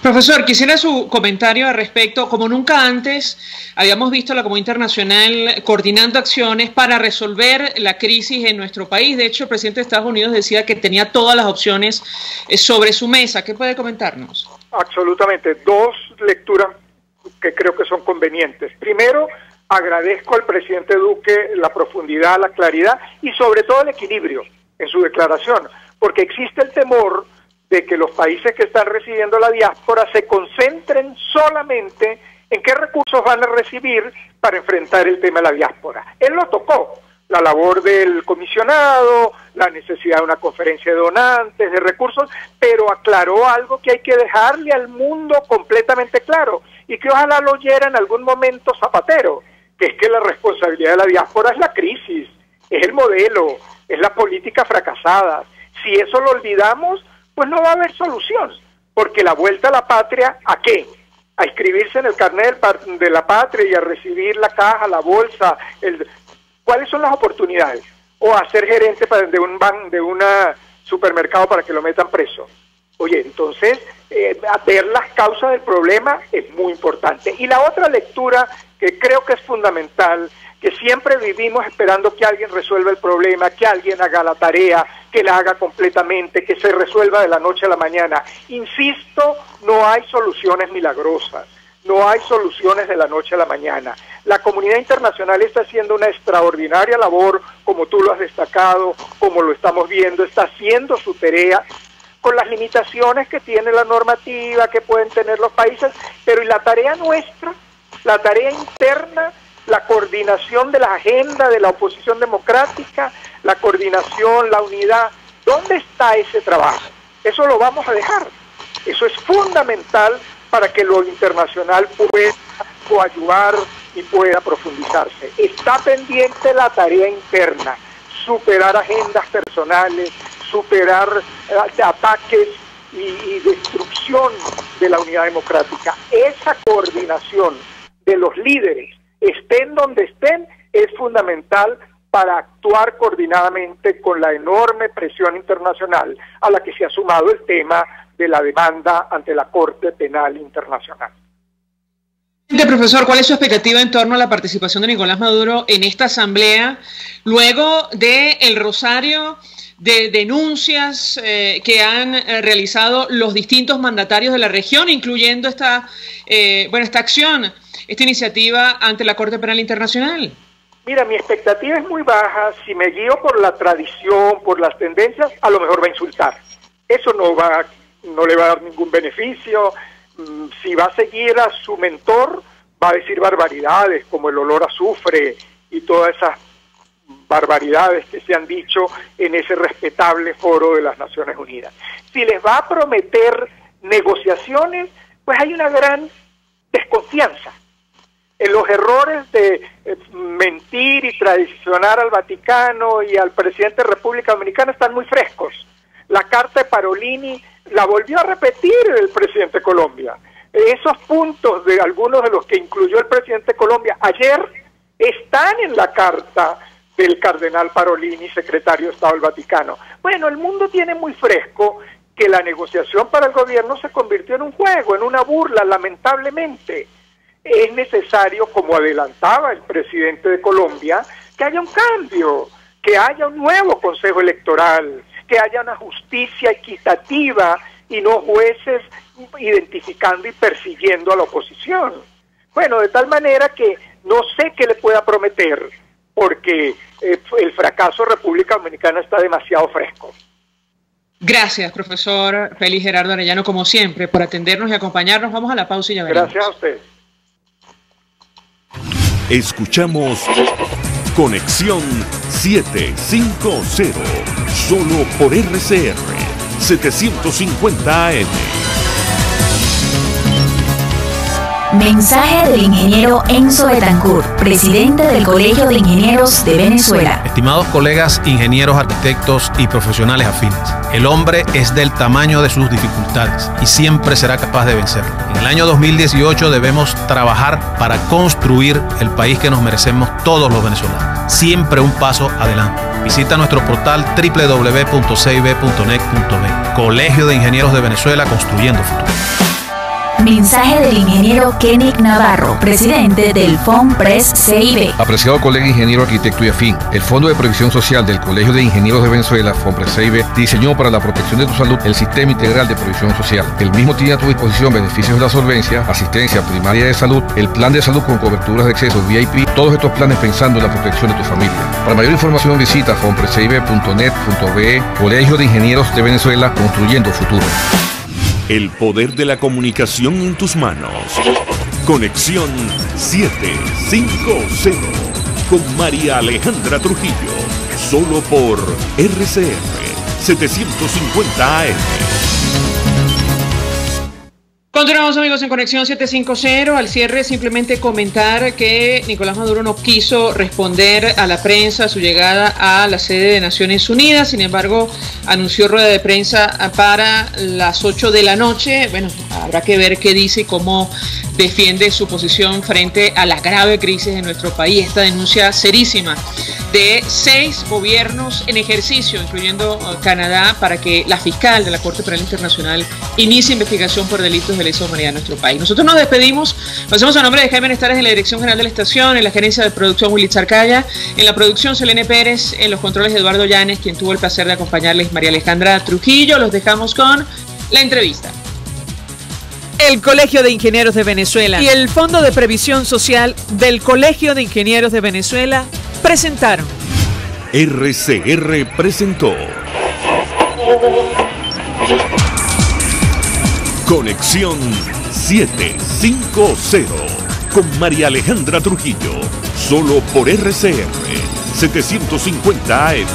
Profesor, quisiera su comentario al respecto. Como nunca antes habíamos visto a la comunidad internacional coordinando acciones para resolver la crisis en nuestro país. De hecho, el presidente de Estados Unidos decía que tenía todas las opciones sobre su mesa. ¿Qué puede comentarnos? Absolutamente. Dos lecturas que creo que son convenientes. Primero, agradezco al presidente Duque la profundidad, la claridad y sobre todo el equilibrio en su declaración, porque existe el temor de que los países que están recibiendo la diáspora se concentren solamente en qué recursos van a recibir para enfrentar el tema de la diáspora. Él lo tocó, la labor del comisionado, la necesidad de una conferencia de donantes, de recursos, pero aclaró algo que hay que dejarle al mundo completamente claro y que ojalá lo oyera en algún momento Zapatero, que es que la responsabilidad de la diáspora es la crisis, es el modelo, es la política fracasada. Si eso lo olvidamos, pues no va a haber solución, porque la vuelta a la patria, ¿a qué? A inscribirse en el carnet de la patria y a recibir la caja, la bolsa, ¿cuáles son las oportunidades? O a ser gerente de un supermercado para que lo metan preso. Oye, entonces, ver las causas del problema es muy importante. Y la otra lectura que creo que es fundamental, que siempre vivimos esperando que alguien resuelva el problema, que alguien haga la tarea, que la haga completamente, que se resuelva de la noche a la mañana. Insisto, no hay soluciones milagrosas, no hay soluciones de la noche a la mañana. La comunidad internacional está haciendo una extraordinaria labor, como tú lo has destacado, como lo estamos viendo, está haciendo su tarea, con las limitaciones que tiene la normativa, que pueden tener los países, pero ¿y la tarea nuestra? La tarea interna, la coordinación de la agenda de la oposición democrática, la coordinación, la unidad. ¿Dónde está ese trabajo? Eso lo vamos a dejar. Eso es fundamental para que lo internacional pueda coadyuvar y pueda profundizarse. Está pendiente la tarea interna, superar agendas personales, superar ataques y destrucción de la unidad democrática. Esa coordinación de los líderes, estén donde estén, es fundamental para actuar coordinadamente con la enorme presión internacional a la que se ha sumado el tema de la demanda ante la Corte Penal Internacional. Profesor, ¿cuál es su expectativa en torno a la participación de Nicolás Maduro en esta asamblea luego del rosario de denuncias que han realizado los distintos mandatarios de la región, incluyendo esta acción, esta iniciativa ante la Corte Penal Internacional? Mira, mi expectativa es muy baja. Si me guío por la tradición, por las tendencias, a lo mejor va a insultar. Eso no le va a dar ningún beneficio. si va a seguir a su mentor, va a decir barbaridades como el olor a azufre y todas esas barbaridades que se han dicho en ese respetable foro de las Naciones Unidas. Si les va a prometer negociaciones, pues hay una gran desconfianza. En los errores de mentir y traicionar al Vaticano y al presidente de la República Dominicana están muy frescos. La carta de Parolini la volvió a repetir el presidente de Colombia. Esos puntos de algunos de los que incluyó el presidente de Colombia ayer están en la carta del cardenal Parolini, secretario de Estado del Vaticano. Bueno, el mundo tiene muy fresco que la negociación para el gobierno se convirtió en un juego, en una burla, lamentablemente. Es necesario, como adelantaba el presidente de Colombia, que haya un cambio, que haya un nuevo Consejo Electoral, que haya una justicia equitativa y no jueces identificando y persiguiendo a la oposición. Bueno, de tal manera que no sé qué le pueda prometer, porque el fracaso de República Dominicana está demasiado fresco. Gracias, profesor Félix Gerardo Arellano, como siempre, por atendernos y acompañarnos. Vamos a la pausa y ya veremos. Gracias a usted. Escuchamos Conexión 750, solo por RCR 750 AM. Mensaje del ingeniero Enzo Betancourt, presidente del Colegio de Ingenieros de Venezuela. Estimados colegas, ingenieros, arquitectos y profesionales afines, el hombre es del tamaño de sus dificultades y siempre será capaz de vencerlo. En el año 2018 debemos trabajar para construir el país que nos merecemos todos los venezolanos. Siempre un paso adelante. Visita nuestro portal www.cib.net.be. Colegio de Ingenieros de Venezuela, construyendo futuro. Mensaje del ingeniero Kenick Navarro, presidente del FONPRES CIB. Apreciado colega ingeniero, arquitecto y afín, el Fondo de Previsión Social del Colegio de Ingenieros de Venezuela, FONPRES CIB, diseñó para la protección de tu salud el Sistema Integral de Previsión Social. El mismo tiene a tu disposición beneficios de la solvencia, asistencia primaria de salud, el plan de salud con coberturas de acceso VIP, todos estos planes pensando en la protección de tu familia. Para mayor información visita fonprescib.net.be. Colegio de Ingenieros de Venezuela, construyendo futuro. El poder de la comunicación en tus manos. Conexión 750 con María Alejandra Trujillo. Solo por RCR 750 AM. Continuamos, amigos, en Conexión 750. Al cierre, simplemente comentar que Nicolás Maduro no quiso responder a la prensa a su llegada a la sede de Naciones Unidas. Sin embargo, anunció rueda de prensa para las 8 de la noche. Bueno, habrá que ver qué dice y cómo defiende su posición frente a la grave crisis de nuestro país. Esta denuncia serísima de 6 gobiernos en ejercicio, incluyendo Canadá, para que la fiscal de la Corte Penal Internacional inicie investigación por delitos de lesa humanidad en nuestro país. Nosotros nos despedimos, lo hacemos a nombre de Jaime Nestares en la Dirección General de la Estación, en la gerencia de producción Willy Charcaya, en la producción Selene Pérez, en los controles Eduardo Llanes, quien tuvo el placer de acompañarles, María Alejandra Trujillo. Los dejamos con la entrevista. El Colegio de Ingenieros de Venezuela y el Fondo de Previsión Social del Colegio de Ingenieros de Venezuela presentaron. RCR presentó Conexión 750 con María Alejandra Trujillo, solo por RCR 750 AM.